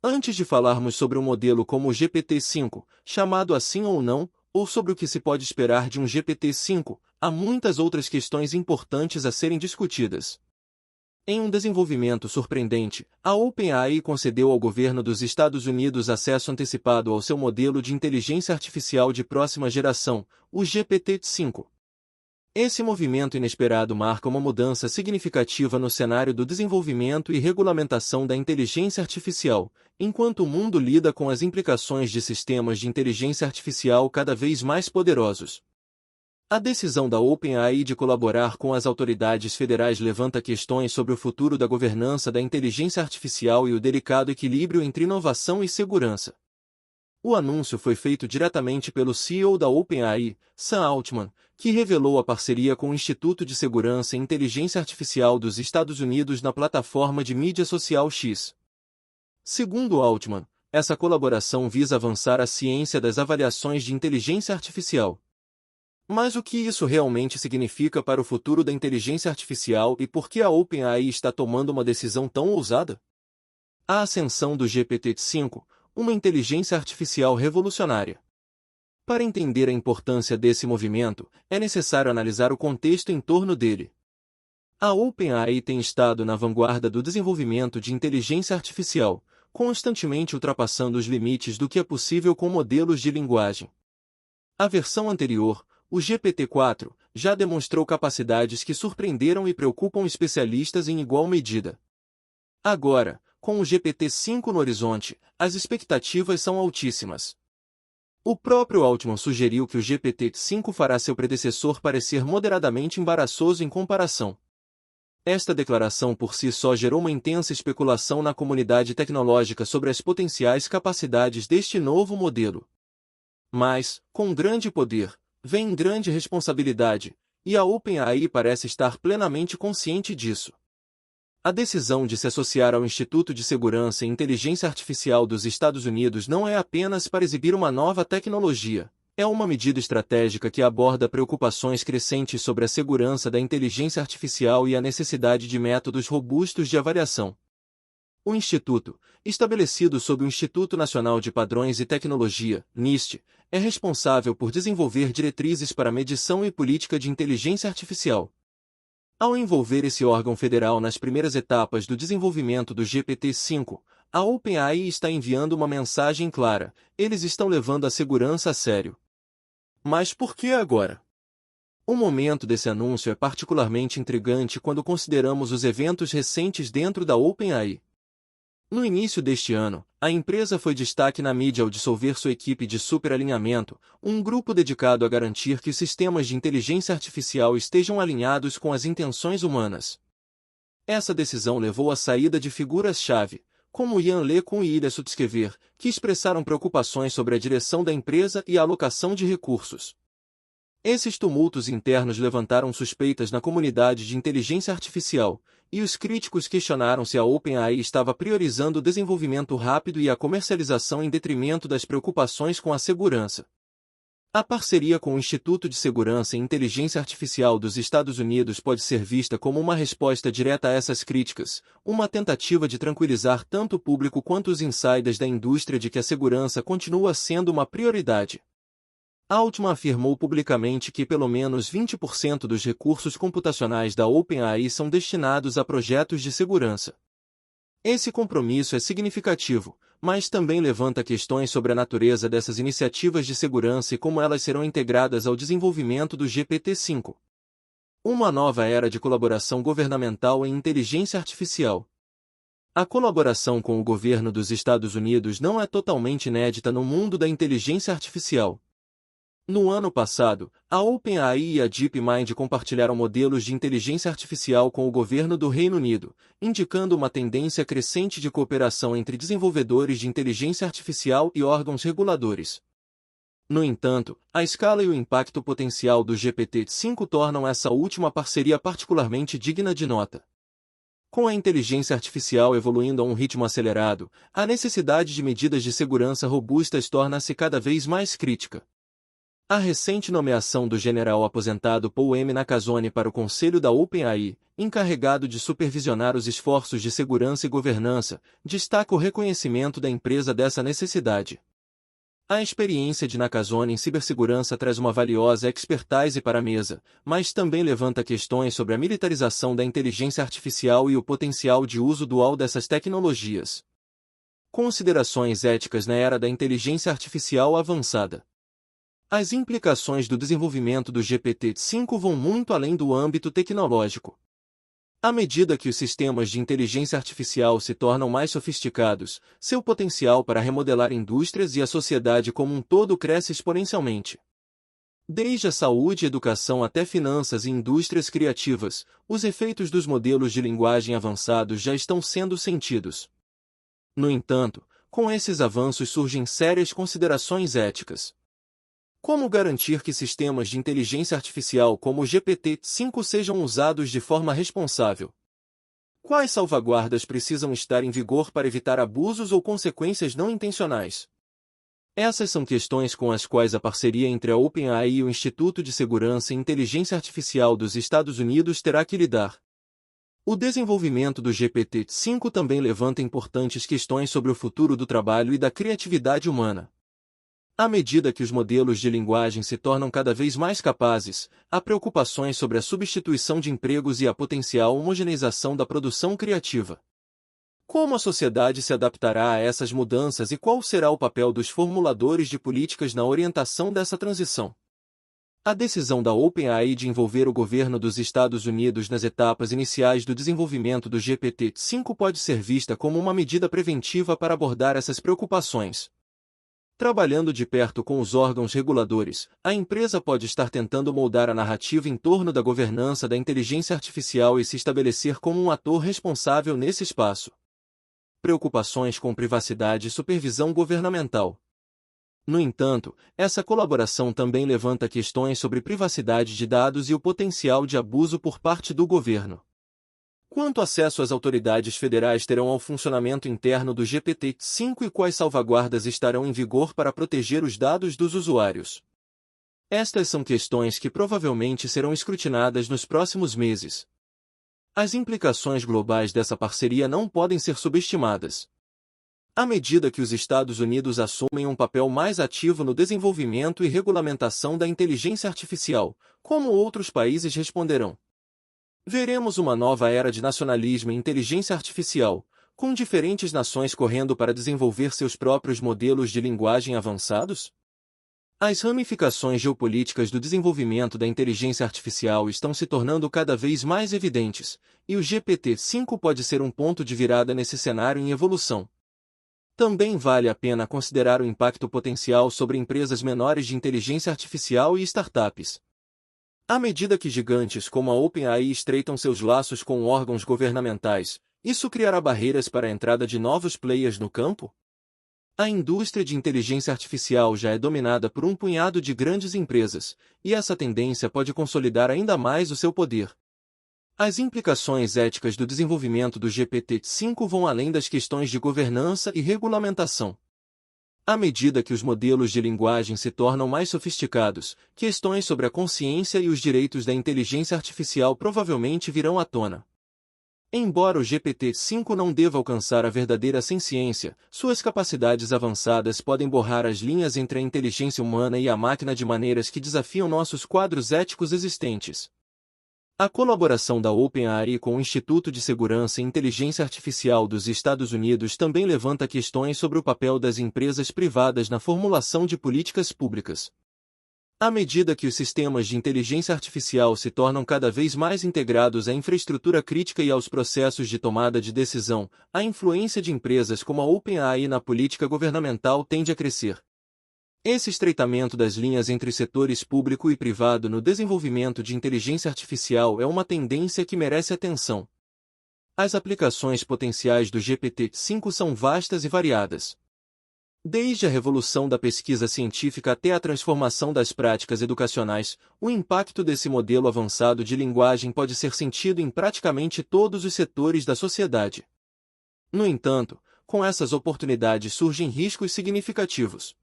Antes de falarmos sobre um modelo como o GPT-5, chamado assim ou não, ou sobre o que se pode esperar de um GPT-5, há muitas outras questões importantes a serem discutidas. Em um desenvolvimento surpreendente, a OpenAI concedeu ao governo dos Estados Unidos acesso antecipado ao seu modelo de inteligência artificial de próxima geração, o GPT-5. Esse movimento inesperado marca uma mudança significativa no cenário do desenvolvimento e regulamentação da inteligência artificial, enquanto o mundo lida com as implicações de sistemas de inteligência artificial cada vez mais poderosos. A decisão da OpenAI de colaborar com as autoridades federais levanta questões sobre o futuro da governança da inteligência artificial e o delicado equilíbrio entre inovação e segurança. O anúncio foi feito diretamente pelo CEO da OpenAI, Sam Altman, que revelou a parceria com o Instituto de Segurança e Inteligência Artificial dos Estados Unidos na plataforma de mídia social X. Segundo Altman, essa colaboração visa avançar a ciência das avaliações de inteligência artificial. Mas o que isso realmente significa para o futuro da inteligência artificial e por que a OpenAI está tomando uma decisão tão ousada? A ascensão do GPT-5, uma inteligência artificial revolucionária. Para entender a importância desse movimento, é necessário analisar o contexto em torno dele. A OpenAI tem estado na vanguarda do desenvolvimento de inteligência artificial, constantemente ultrapassando os limites do que é possível com modelos de linguagem. A versão anterior, o GPT-4, já demonstrou capacidades que surpreenderam e preocupam especialistas em igual medida. Agora, com o GPT-5 no horizonte, as expectativas são altíssimas. O próprio Altman sugeriu que o GPT-5 fará seu predecessor parecer moderadamente embaraçoso em comparação. Esta declaração por si só gerou uma intensa especulação na comunidade tecnológica sobre as potenciais capacidades deste novo modelo. Mas, com grande poder, vem grande responsabilidade, e a OpenAI parece estar plenamente consciente disso. A decisão de se associar ao Instituto de Segurança e Inteligência Artificial dos Estados Unidos não é apenas para exibir uma nova tecnologia, é uma medida estratégica que aborda preocupações crescentes sobre a segurança da inteligência artificial e a necessidade de métodos robustos de avaliação. O Instituto, estabelecido sob o Instituto Nacional de Padrões e Tecnologia, NIST, é responsável por desenvolver diretrizes para medição e política de inteligência artificial. Ao envolver esse órgão federal nas primeiras etapas do desenvolvimento do GPT-5, a OpenAI está enviando uma mensagem clara: eles estão levando a segurança a sério. Mas por que agora? O momento desse anúncio é particularmente intrigante quando consideramos os eventos recentes dentro da OpenAI. No início deste ano, a empresa foi destaque na mídia ao dissolver sua equipe de superalinhamento, um grupo dedicado a garantir que os sistemas de inteligência artificial estejam alinhados com as intenções humanas. Essa decisão levou à saída de figuras-chave, como Ian LeCun e Ilya Sutskever, que expressaram preocupações sobre a direção da empresa e a alocação de recursos. Esses tumultos internos levantaram suspeitas na comunidade de inteligência artificial, e os críticos questionaram se a OpenAI estava priorizando o desenvolvimento rápido e a comercialização em detrimento das preocupações com a segurança. A parceria com o Instituto de Segurança e Inteligência Artificial dos Estados Unidos pode ser vista como uma resposta direta a essas críticas, uma tentativa de tranquilizar tanto o público quanto os insiders da indústria de que a segurança continua sendo uma prioridade. Altman afirmou publicamente que pelo menos 20% dos recursos computacionais da OpenAI são destinados a projetos de segurança. Esse compromisso é significativo, mas também levanta questões sobre a natureza dessas iniciativas de segurança e como elas serão integradas ao desenvolvimento do GPT-5. Uma nova era de colaboração governamental em inteligência artificial. A colaboração com o governo dos Estados Unidos não é totalmente inédita no mundo da inteligência artificial. No ano passado, a OpenAI e a DeepMind compartilharam modelos de inteligência artificial com o governo do Reino Unido, indicando uma tendência crescente de cooperação entre desenvolvedores de inteligência artificial e órgãos reguladores. No entanto, a escala e o impacto potencial do GPT-5 tornam essa última parceria particularmente digna de nota. Com a inteligência artificial evoluindo a um ritmo acelerado, a necessidade de medidas de segurança robustas torna-se cada vez mais crítica. A recente nomeação do general aposentado Paul M. Nakasone para o conselho da OpenAI, encarregado de supervisionar os esforços de segurança e governança, destaca o reconhecimento da empresa dessa necessidade. A experiência de Nakasone em cibersegurança traz uma valiosa expertise para a mesa, mas também levanta questões sobre a militarização da inteligência artificial e o potencial de uso dual dessas tecnologias. Considerações éticas na era da inteligência artificial avançada. As implicações do desenvolvimento do GPT-5 vão muito além do âmbito tecnológico. À medida que os sistemas de inteligência artificial se tornam mais sofisticados, seu potencial para remodelar indústrias e a sociedade como um todo cresce exponencialmente. Desde a saúde e educação até finanças e indústrias criativas, os efeitos dos modelos de linguagem avançados já estão sendo sentidos. No entanto, com esses avanços surgem sérias considerações éticas. Como garantir que sistemas de inteligência artificial como o GPT-5 sejam usados de forma responsável? Quais salvaguardas precisam estar em vigor para evitar abusos ou consequências não intencionais? Essas são questões com as quais a parceria entre a OpenAI e o Instituto de Segurança e Inteligência Artificial dos Estados Unidos terá que lidar. O desenvolvimento do GPT-5 também levanta importantes questões sobre o futuro do trabalho e da criatividade humana. À medida que os modelos de linguagem se tornam cada vez mais capazes, há preocupações sobre a substituição de empregos e a potencial homogeneização da produção criativa. Como a sociedade se adaptará a essas mudanças e qual será o papel dos formuladores de políticas na orientação dessa transição? A decisão da OpenAI de envolver o governo dos Estados Unidos nas etapas iniciais do desenvolvimento do GPT-5 pode ser vista como uma medida preventiva para abordar essas preocupações. Trabalhando de perto com os órgãos reguladores, a empresa pode estar tentando moldar a narrativa em torno da governança da inteligência artificial e se estabelecer como um ator responsável nesse espaço. Preocupações com privacidade e supervisão governamental. No entanto, essa colaboração também levanta questões sobre privacidade de dados e o potencial de abuso por parte do governo. Quanto acesso as autoridades federais terão ao funcionamento interno do GPT-5 e quais salvaguardas estarão em vigor para proteger os dados dos usuários? Estas são questões que provavelmente serão escrutinadas nos próximos meses. As implicações globais dessa parceria não podem ser subestimadas. À medida que os Estados Unidos assumem um papel mais ativo no desenvolvimento e regulamentação da inteligência artificial, como outros países responderão? Veremos uma nova era de nacionalismo e inteligência artificial, com diferentes nações correndo para desenvolver seus próprios modelos de linguagem avançados? As ramificações geopolíticas do desenvolvimento da inteligência artificial estão se tornando cada vez mais evidentes, e o GPT-5 pode ser um ponto de virada nesse cenário em evolução. Também vale a pena considerar o impacto potencial sobre empresas menores de inteligência artificial e startups. À medida que gigantes como a OpenAI estreitam seus laços com órgãos governamentais, isso criará barreiras para a entrada de novos players no campo? A indústria de inteligência artificial já é dominada por um punhado de grandes empresas, e essa tendência pode consolidar ainda mais o seu poder. As implicações éticas do desenvolvimento do GPT-5 vão além das questões de governança e regulamentação. À medida que os modelos de linguagem se tornam mais sofisticados, questões sobre a consciência e os direitos da inteligência artificial provavelmente virão à tona. Embora o GPT-5 não deva alcançar a verdadeira senciência, suas capacidades avançadas podem borrar as linhas entre a inteligência humana e a máquina de maneiras que desafiam nossos quadros éticos existentes. A colaboração da OpenAI com o Instituto de Segurança e Inteligência Artificial dos Estados Unidos também levanta questões sobre o papel das empresas privadas na formulação de políticas públicas. À medida que os sistemas de inteligência artificial se tornam cada vez mais integrados à infraestrutura crítica e aos processos de tomada de decisão, a influência de empresas como a OpenAI na política governamental tende a crescer. Esse estreitamento das linhas entre setores público e privado no desenvolvimento de inteligência artificial é uma tendência que merece atenção. As aplicações potenciais do GPT-5 são vastas e variadas. Desde a revolução da pesquisa científica até a transformação das práticas educacionais, o impacto desse modelo avançado de linguagem pode ser sentido em praticamente todos os setores da sociedade. No entanto, com essas oportunidades surgem riscos significativos.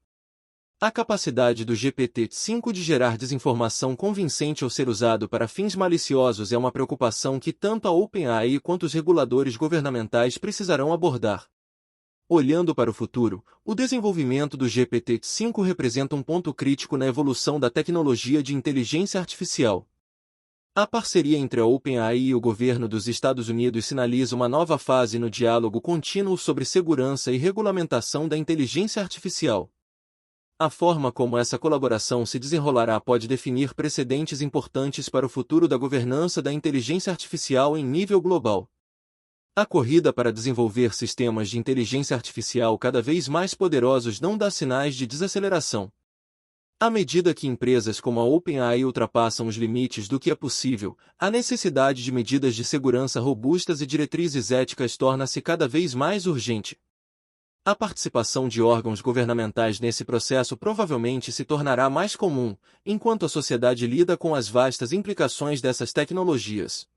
A capacidade do GPT-5 de gerar desinformação convincente ou ser usado para fins maliciosos é uma preocupação que tanto a OpenAI quanto os reguladores governamentais precisarão abordar. Olhando para o futuro, o desenvolvimento do GPT-5 representa um ponto crítico na evolução da tecnologia de inteligência artificial. A parceria entre a OpenAI e o governo dos Estados Unidos sinaliza uma nova fase no diálogo contínuo sobre segurança e regulamentação da inteligência artificial. A forma como essa colaboração se desenrolará pode definir precedentes importantes para o futuro da governança da inteligência artificial em nível global. A corrida para desenvolver sistemas de inteligência artificial cada vez mais poderosos não dá sinais de desaceleração. À medida que empresas como a OpenAI ultrapassam os limites do que é possível, a necessidade de medidas de segurança robustas e diretrizes éticas torna-se cada vez mais urgente. A participação de órgãos governamentais nesse processo provavelmente se tornará mais comum, enquanto a sociedade lida com as vastas implicações dessas tecnologias.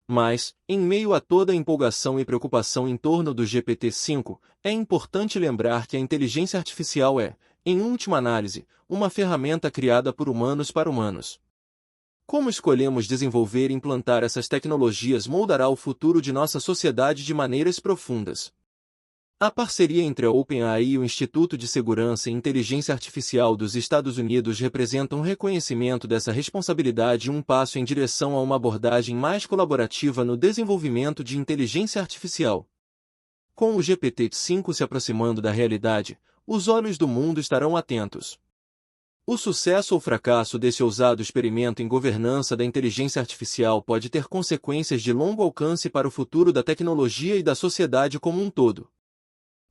Mas, em meio a toda a empolgação e preocupação em torno do GPT-5, é importante lembrar que a inteligência artificial é, em última análise, uma ferramenta criada por humanos para humanos. Como escolhemos desenvolver e implantar essas tecnologias moldará o futuro de nossa sociedade de maneiras profundas. A parceria entre a OpenAI e o Instituto de Segurança e Inteligência Artificial dos Estados Unidos representa um reconhecimento dessa responsabilidade e um passo em direção a uma abordagem mais colaborativa no desenvolvimento de inteligência artificial. Com o GPT-5 se aproximando da realidade, os olhos do mundo estarão atentos. O sucesso ou fracasso desse ousado experimento em governança da inteligência artificial pode ter consequências de longo alcance para o futuro da tecnologia e da sociedade como um todo.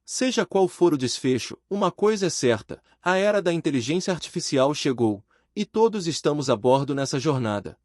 Seja qual for o desfecho, uma coisa é certa: a era da inteligência artificial chegou, e todos estamos a bordo nessa jornada.